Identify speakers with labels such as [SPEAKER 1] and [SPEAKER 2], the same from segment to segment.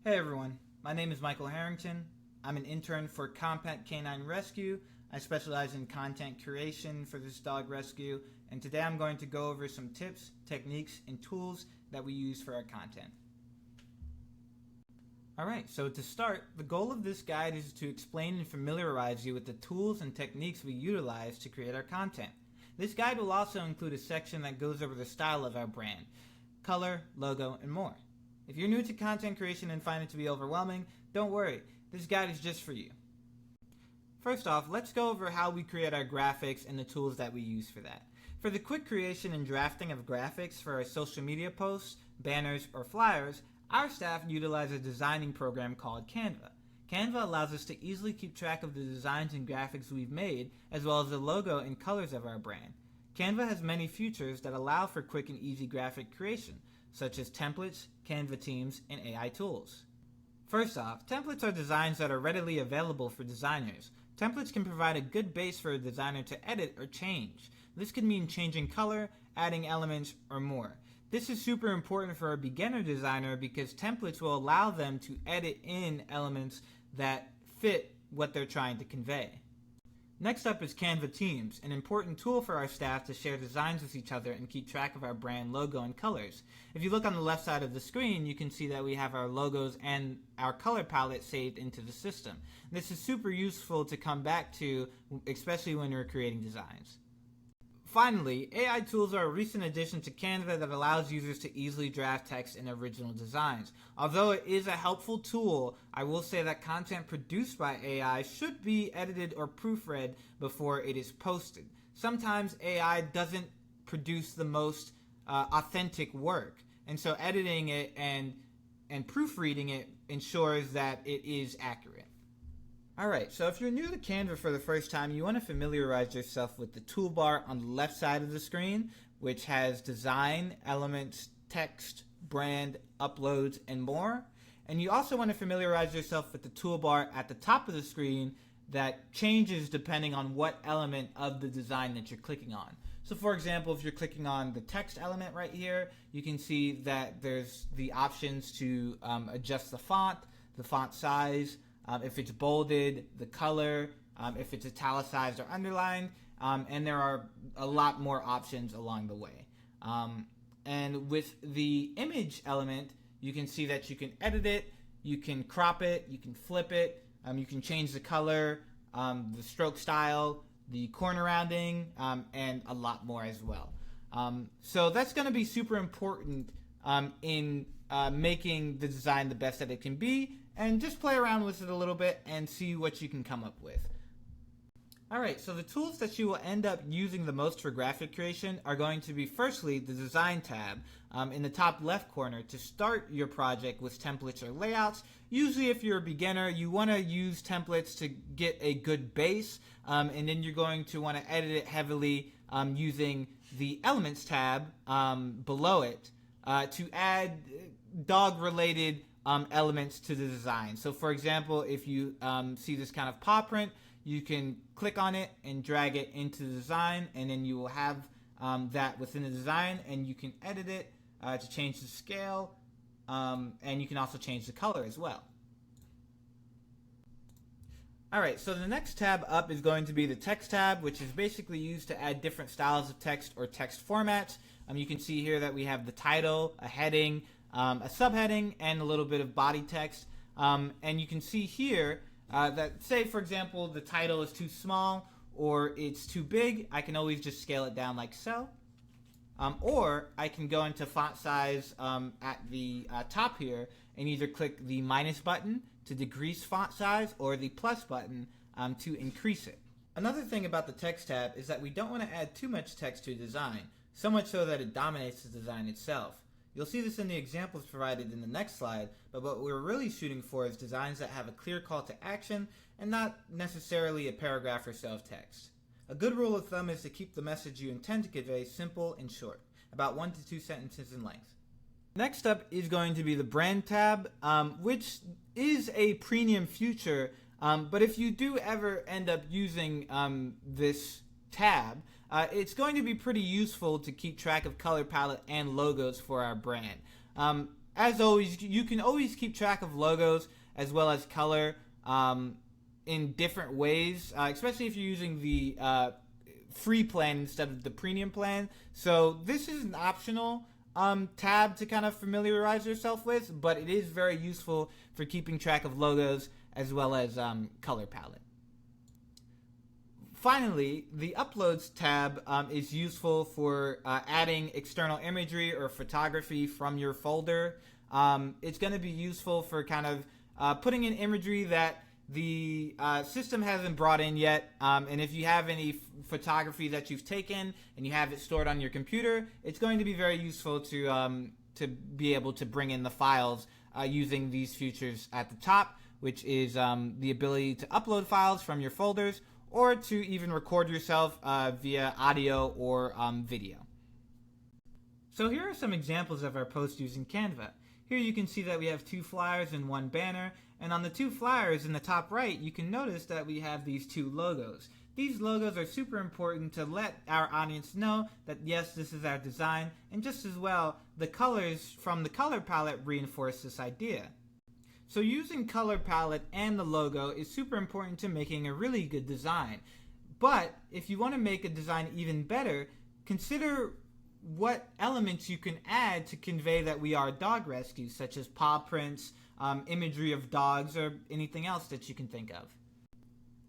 [SPEAKER 1] Hey everyone, my name is Michael Harrington. I'm an intern for Compact Canine Rescue. I specialize in content creation for this dog rescue, and today I'm going to go over some tips, techniques, and tools that we use for our content. Alright, so to start, the goal of this guide is to explain and familiarize you with the tools and techniques we utilize to create our content. This guide will also include a section that goes over the style of our brand, color, logo, and more. If you're new to content creation and find it to be overwhelming, don't worry, this guide is just for you. First off, let's go over how we create our graphics and the tools that we use for that. For the quick creation and drafting of graphics for our social media posts, banners, or flyers, our staff utilize a designing program called Canva. Canva allows us to easily keep track of the designs and graphics we've made, as well as the logo and colors of our brand. Canva has many features that allow for quick and easy graphic creation, such as templates, Canva themes, and AI tools. First off, templates are designs that are readily available for designers. Templates can provide a good base for a designer to edit or change. This could mean changing color, adding elements, or more. This is super important for a beginner designer because templates will allow them to edit in elements that fit what they're trying to convey. Next up is Canva Teams, an important tool for our staff to share designs with each other and keep track of our brand logo and colors. If you look on the left side of the screen, you can see that we have our logos and our color palette saved into the system. This is super useful to come back to, especially when you're creating designs. Finally, AI tools are a recent addition to Canva that allows users to easily draft text in original designs. Although it is a helpful tool, I will say that content produced by AI should be edited or proofread before it is posted. Sometimes AI doesn't produce the most authentic work, and so editing it and proofreading it ensures that it is accurate. Alright, so if you're new to Canva for the first time, you want to familiarize yourself with the toolbar on the left side of the screen, which has design, elements, text, brand, uploads, and more. And you also want to familiarize yourself with the toolbar at the top of the screen that changes depending on what element of the design that you're clicking on. So for example, if you're clicking on the text element right here, you can see that there's the options to adjust the font size, if it's bolded, the color, if it's italicized or underlined, and there are a lot more options along the way. And with the image element, you can see that you can edit it, you can crop it, you can flip it, you can change the color, the stroke style, the corner rounding, and a lot more as well. So that's going to be super important in making the design the best that it can be, and just play around with it a little bit and see what you can come up with. Alright, so the tools that you will end up using the most for graphic creation are going to be firstly the Design tab in the top left corner to start your project with templates or layouts. Usually if you're a beginner, you want to use templates to get a good base, and then you're going to want to edit it heavily using the Elements tab below it to add dog-related elements to the design. So for example, if you see this kind of paw print, you can click on it and drag it into the design, and then you will have that within the design, and you can edit it to change the scale, and you can also change the color as well. Alright, so the next tab up is going to be the Text tab, which is basically used to add different styles of text or text formats. You can see here that we have the title, a heading, a subheading, and a little bit of body text. And you can see here that, say for example, the title is too small or it's too big, I can always just scale it down like so. Or I can go into font size at the top here and either click the minus button to decrease font size or the plus button to increase it. Another thing about the Text tab is that we don't want to add too much text to a design, so much so that it dominates the design itself. You'll see this in the examples provided in the next slide, but what we're really shooting for is designs that have a clear call to action and not necessarily a paragraph or so of text. A good rule of thumb is to keep the message you intend to convey simple and short, about 1 to 2 sentences in length. Next up is going to be the Brand tab, which is a premium feature, but if you do ever end up using this tab, it's going to be pretty useful to keep track of color palette and logos for our brand. As always, you can always keep track of logos as well as color in different ways, especially if you're using the free plan instead of the premium plan. So this is an optional tab to kind of familiarize yourself with, but it is very useful for keeping track of logos as well as color palette. Finally, the Uploads tab is useful for adding external imagery or photography from your folder. It's going to be useful for kind of putting in imagery that the system hasn't brought in yet, and if you have any photography that you've taken and you have it stored on your computer, it's going to be very useful to be able to bring in the files using these features at the top, which is the ability to upload files from your folders or to even record yourself via audio or video. So here are some examples of our post using Canva. Here you can see that we have 2 flyers and 1 banner, and on the 2 flyers in the top right, you can notice that we have these 2 logos. These logos are super important to let our audience know that yes, this is our design, and just as well, the colors from the color palette reinforce this idea. So using color palette and the logo is super important to making a really good design. But if you want to make a design even better, consider what elements you can add to convey that we are dog rescue, such as paw prints, imagery of dogs, or anything else that you can think of.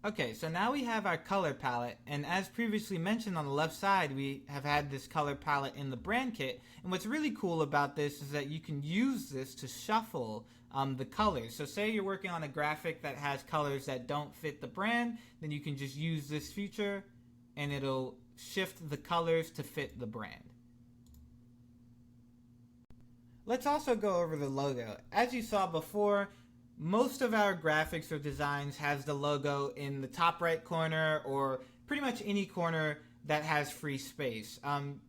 [SPEAKER 1] Okay, so now we have our color palette, and as previously mentioned on the left side, we have had this color palette in the brand kit, and what's really cool about this is that you can use this to shuffle the colors. So say you're working on a graphic that has colors that don't fit the brand, then you can just use this feature and it'll shift the colors to fit the brand. Let's also go over the logo. As you saw before, most of our graphics or designs has the logo in the top right corner or pretty much any corner that has free space.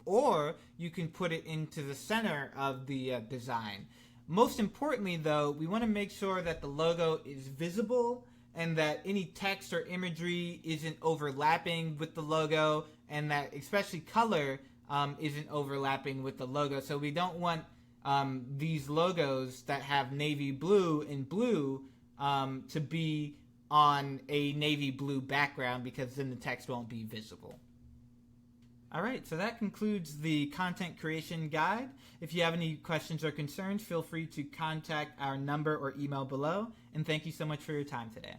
[SPEAKER 1] Or you can put it into the center of the design. Most importantly though, we want to make sure that the logo is visible and that any text or imagery isn't overlapping with the logo, and that especially color isn't overlapping with the logo. So we don't want these logos that have navy blue and blue to be on a navy blue background, because then the text won't be visible. Alright, so that concludes the content creation guide. If you have any questions or concerns, feel free to contact our number or email below, and thank you so much for your time today.